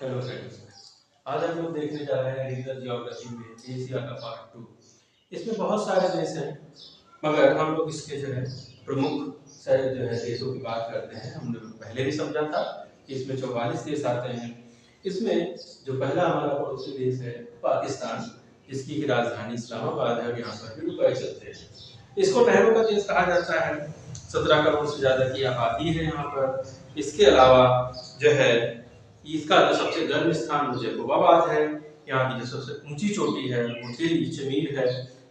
Hello friends, आज हम लोग देखने जा रहे हैं रीजनल ज्योग्राफी में एशिया का पार्ट 2। इसमें बहुत सारे देश हैं, मगर हम लोग इसके जो है प्रमुख सारे जो है देशों की बात करते हैं। हमने पहले भी समझा था कि इसमें 44 देश आते हैं। इसमें जो पहला हमारा पड़ोसी देश है पाकिस्तान, जिसकी की राजधानी इस्लामाबाद है और यहाँ पर भी रुपए चलते हैं। इसको नहरों का देश कहा जाता है। 17 करोड़ से ज्यादा की आबादी है यहाँ पर। इसके अलावा जो है इसका जो सबसे गर्म स्थान वो जैकोबाबाद है। यहाँ की जो सबसे ऊंची चोटी है वो टेली चमीर है,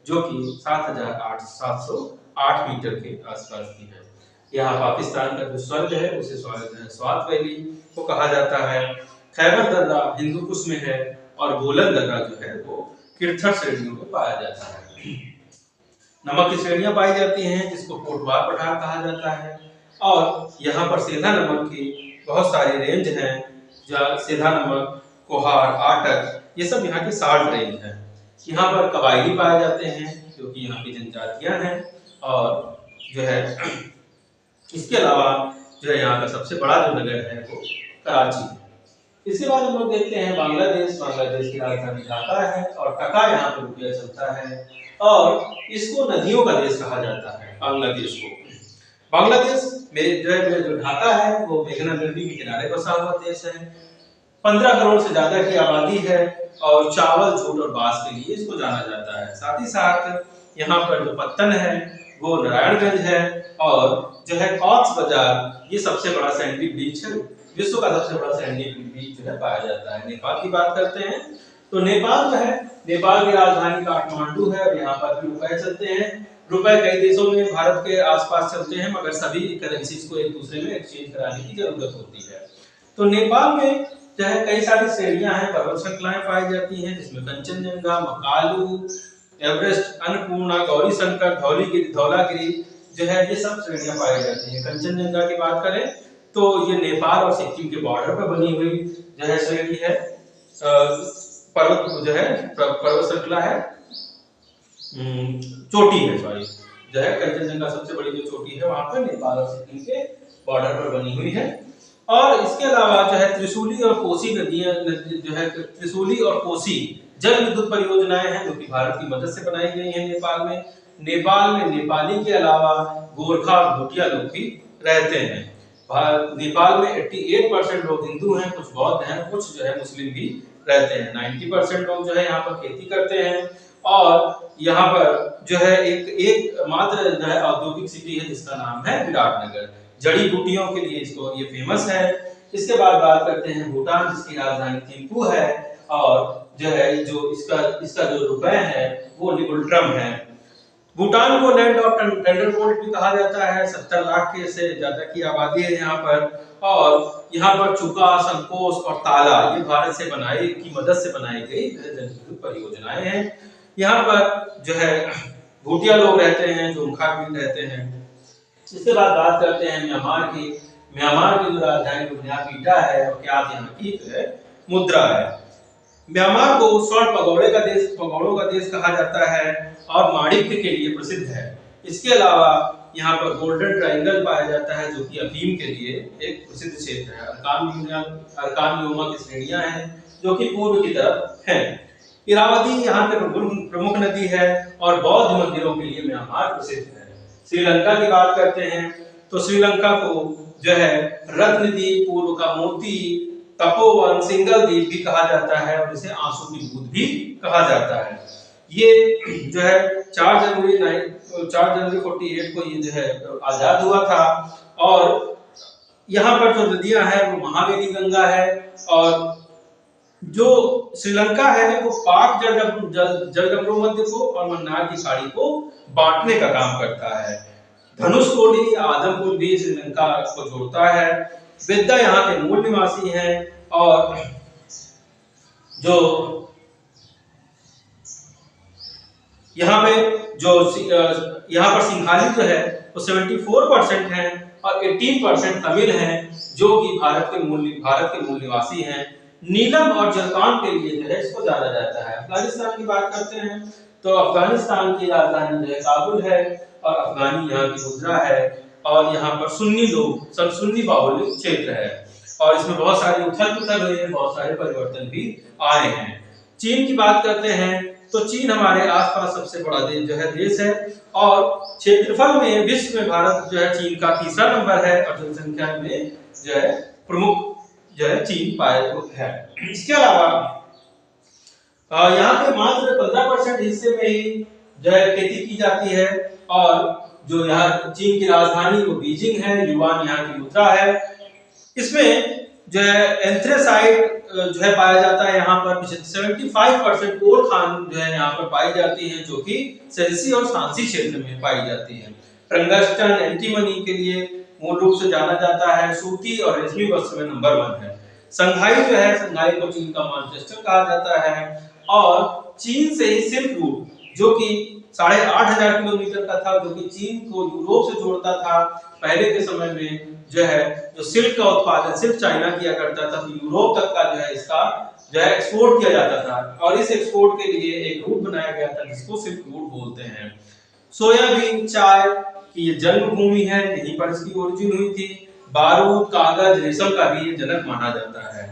जो कि 7,708 मीटर के आसपास की है। यहाँ पाकिस्तान का जो स्वर्ग है उसे स्वात वैली को कहा जाता है। खैबर दर्रा हिंदू कुश में है और बोलन दर्रा जो है वो किरथर श्रेणियों में पाया जाता है। नमक की श्रेणियां पाई जाती हैं जिसको कोटवार पठार कहा जाता है। और यहाँ पर सेंधा नमक की बहुत सारी रेंज हैं। सेंधा नमक, कोहार, आटक, ये सब यहाँ की साल्ट रेंज है। यहाँ पर कबायली पाए जाते हैं जो कि यहाँ की जनजातियां हैं। और जो है इसके अलावा जो है यहाँ का सबसे बड़ा जो नगर है वो कराची है। इसके बाद हम लोग देखते हैं बांग्लादेश। बांग्लादेश की राजधानी ढाका है और टका यहाँ पर रुपया चलता है और इसको नदियों का देश कहा जाता है। बांग्लादेश को बांग्लादेश में जो ढाका है वो मेघना नदी के किनारे बसा हुआ देश है। 15 करोड़ से ज्यादा की आबादी है और चावल, जूट और बांस के लिए इसको जाना जाता है। साथ ही साथ यहाँ पर जो पत्तन है वो नारायणगंज है और जो है कॉक्स बाजार, ये सबसे बड़ा सैंडी बीच है। विश्व का सबसे बड़ा सैंडी बीच जो है पाया जाता है। नेपाल की बात करते हैं तो नेपाल जो है, नेपाल की राजधानी काठमांडू है और यहाँ पर भी रुपए चलते हैं। रुपए कई देशों में भारत के आसपास चलते हैं, मगर सभी करेंसीज को एक दूसरे में एक्सचेंज कराने की जरूरत होती है। तो नेपाल में जो है कई सारी श्रेणियां हैं, पर्वत श्रृंखलाएं पाई जाती हैं, जिसमें कंचनजंगा, मकालू, एवरेस्ट, अन्नपूर्णा, गौरी शंकर, धौलागिरी जो है ये सब श्रेणियां पाई जाती हैं। कंचनजंगा की बात करें तो ये नेपाल और सिक्किम के बॉर्डर पर बनी हुई जो है श्रेणी है, पर्वत जो है पर्वत श्रृंखला है, चोटी है, सॉरी, जो है कंचनजंगा सबसे बड़ी जो चोटी है वहां पर नेपाल और सिक्किम के बॉर्डर पर बनी हुई है। और इसके अलावा जो है त्रिशूली और कोसी नदियां जो है त्रिशूली और कोसी जल विद्युत परियोजनाएं हैं जो कि भारत की मदद से बनाई गई हैं नेपाल में। नेपाल में नेपाली के अलावा गोरखा और भूटिया लोग भी रहते हैं। नेपाल में 88% लोग हिंदू हैं, कुछ बौद्ध हैं, कुछ जो है मुस्लिम भी रहते हैं। 90% लोग जो है यहाँ पर खेती करते हैं। और यहाँ पर जो है एक मात्र जो है औद्योगिक सिटी है जिसका नाम है विराटनगर। जड़ी बूटियों के लिए इसको ये फेमस है। इसके बाद बात करते हैं भूटान, जिसकी राजधानी थिम्पू है और जो है जो इसका जो रुपए है वो निगुल्ट्रम है। भूटान को लैंड ऑफ थंडरबोल्ट भी कहा जाता है। 70 लाख के से ज्यादा की आबादी है यहाँ पर। और यहाँ पर चुका, संकोस और ताला ये भारत से की मदद से बनाई गई जलविद्युत परियोजनाएं हैं। यहाँ पर जो है भूटिया लोग रहते हैं, जो भी रहते हैं। इसके बाद बात करते हैं म्यांमार की। म्यांमार की जो राजधानी न्यापीटा है और क्या यहाँ की है मुद्रा है। म्यांमार को स्वर्ण पगोड़ों का देश कहा जाता है और माणिक्य के लिए प्रसिद्ध है। इसके अलावा यहाँ पर गोल्डन ट्रायंगल पाया जाता है जो कि अफीम के लिए एक प्रसिद्ध क्षेत्र है। अरकान योमा की श्रेणियां हैं जो कि पूर्व की तरफ हैं। इरावदी यहाँ के प्रमुख नदी है और बौद्ध मंदिरों के लिए म्यांमार प्रसिद्ध है। श्रीलंका की बात करते हैं तो श्रीलंका को जो है रत्नद्वीप, पूर्व का मोती, तपोवन, सिंगल द्वीप भी कहा जाता है और इसे आंसू की बूंद भी कहा जाता है। ये जो है 4 जनवरी 48 को ये जो है आजाद हुआ था। और यहाँ पर जो नदियां हैं वो महावेली गंगा है और जो श्रीलंका है वो पाक जलडमरू मध्य को और मन्नार की खाड़ी को बांटने का काम करता है। धनुषकोडी आदमपुर भी श्रीलंका को जोड़ता है। बेद्दा यहाँ के मूल निवासी हैं और जो यहाँ पर सिंघाली जो है वो 74% हैं और 18% तमिल हैं जो कि भारत के मूल निवासी हैं। नीलम और जलकान के लिए जो है इसको जाना जाता है। अफगानिस्तान की बात करते हैं तो अफगानिस्तान की राजधानी जो है काबुल है और अफगानी यहाँ की मुद्रा है और यहाँ पर सुन्नी बाहुल्य क्षेत्र है। और इसमें बहुत सारे उथल पुथल हुए हैं, बहुत सारे परिवर्तन भी आए हैं। चीन की बात करते हैं तो चीन हमारे आसपास सबसे बड़ा देश है और क्षेत्रफल में विश्व में भारत जो है चीन का तीसरा नंबर है और जनसंख्या में जो है प्रमुख जो है चीन पाया है। इसके अलावा यहाँ पे मात्र 15% हिस्से में ही जो है खेती की जाती है और जो यहाँ चीन की राजधानी वो बीजिंग है, युआन यहाँ की मुद्रा है। इसमें जो है एंथ्रेसाइट जो है पाया जाता है यहाँ पर 75% कोल खान जो है यहाँ पर पाई जाती है जो कि सेल्सी और सांसी क्षेत्र में पाई जाती है। टंगस्टन एंटीमनी के लिए मूल रूप से जाना जाता है। सूती और रेशमी वस्त्र में नंबर 1 है। संघाई जो है, संघाई को चीन का मैनचेस्टर कहा जाता है और चीन से ही सिल्क रूट जो कि 8,500 किलोमीटर का था, जो कि चीन को यूरोप से जोड़ता था। पहले के समय में जो है जो सिल्क का उत्पादन सिर्फ चाइना किया करता था, तो यूरोप तक का जो है इसका जो है एक्सपोर्ट किया जाता था और इस एक्सपोर्ट के लिए एक रूट बनाया गया था जिसको सिल्क रूट बोलते हैं। सोयाबीन, चाय की ये जन्मभूमि है, यहीं पर इसकी ओरिजिन हुई थी। बारूद, कागज, रेशम का भी ये जनक माना जाता है।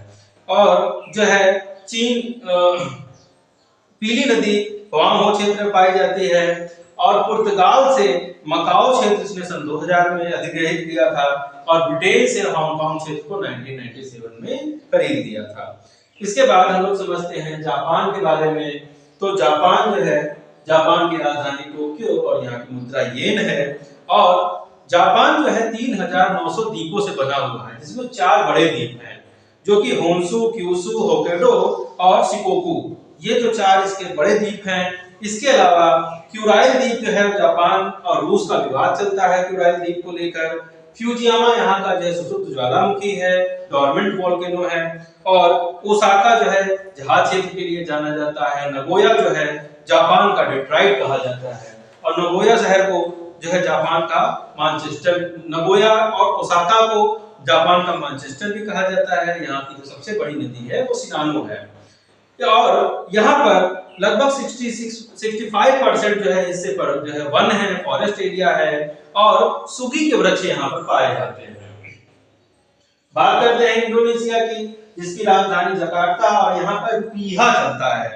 और जो है चीन पीली नदी हुआंग क्षेत्र में पाई जाती है और पुर्तगाल से मकाओ क्षेत्र इसने सन 2000 में अधिग्रहित किया था और ब्रिटेन से हांगकांग क्षेत्र को 1997 में खरीद लिया था। इसके बाद हम लोग समझते हैं जापान के बारे में। तो जापान जो है, जापान की राजधानी टोक्यो और यहाँ की मुद्रा येन है और जापान जो है 3,900 द्वीपों से बना हुआ है जिसमें 4 बड़े द्वीप हैं जो कि होन्शु, क्यूशु, होक्काइडो और शिकोकु, ये जो 4 इसके बड़े द्वीप हैं। इसके अलावा क्यूराइल द्वीप जो है जापान और रूस का विवाद चलता है क्यूराइल द्वीप को लेकर। फ्यूजियामा यहाँ का जो है सुसुप्त ज्वालामुखी है, डोरमेंट वोल्केनो है और ओसाका जो है जहाज क्षेत्र के लिए जाना जाता है। नगोया जो है जापान का डेट्राइट कहा जाता है और नगोया शहर को जो है जापान का मैनचेस्टर, नगोया और ओसाका को जापान का मैनचेस्टर भी कहा जाता है। यहाँ की जो सबसे बड़ी नदी है वो शिनानो है और यहाँ पर लगभग 65% जो है हिस्से पर जो है वन है, फॉरेस्ट एरिया है और सूखी के वृक्ष यहाँ पर पाए जाते हैं। बात करते हैं इंडोनेशिया की, जिसकी राजधानी जकार्ता और यहाँ पर पीहा चलता है।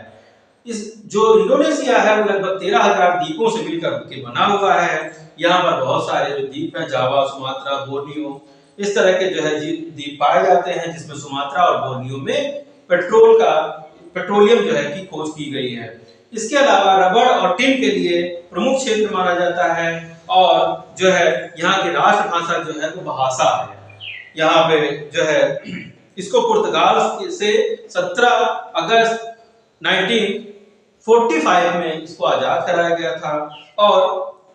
इस जो इंडोनेशिया है वो लगभग 13,000 द्वीपों से मिलकर के बना हुआ है। यहाँ पर बहुत सारे जो द्वीप हैं, जावा, सुमात्रा, बोर्नियो, इस तरह के जो है द्वीप पाए जाते हैं जिसमें सुमात्रा और बोर्नियो में पेट्रोलियम जो है की खोज की गई है। इसके अलावा रबड़ और टिन के लिए प्रमुख क्षेत्र माना जाता है और जो है यहाँ की राष्ट्रभाषा जो है वो भाषा है। यहाँ पे जो है इसको पुर्तगाल से 17 अगस्त 1945 में इसको आजाद कराया गया था। और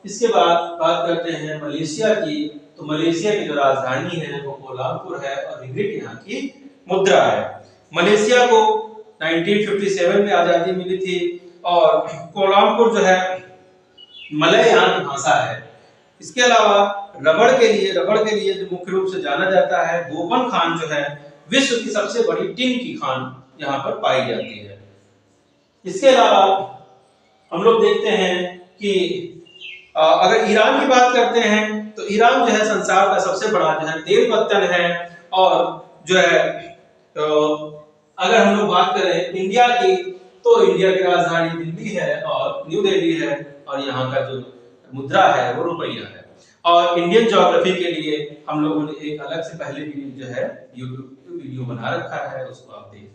इसके बाद बात करते हैं मलेशिया की, तो मलेशिया की जो राजधानी है वो कोलालमपुर है और रिंगिट यहाँ की मुद्रा है। मलेशिया को 1957 में आजादी मिली थी और कोलालमपुर जो है मलय यहाँ की भाषा है। इसके अलावा रबड़ के लिए जो मुख्य रूप से जाना जाता है, गोपन खान जो है विश्व की सबसे बड़ी टिन की खान यहाँ पर पाई जाती है। इसके अलावा हम लोग देखते हैं कि अगर ईरान की बात करते हैं तो ईरान जो है संसार का सबसे बड़ा जो है तेल पत्तन है और जो है अगर हम लोग बात करें इंडिया की तो इंडिया की राजधानी दिल्ली है और न्यू दिल्ली है और यहाँ का जो मुद्रा है वो रुपया है। और इंडियन ज्योग्राफी के लिए हम लोगों ने एक अलग से पहले भी जो है यूट्यूब वीडियो बना रखा है, उसको आप देख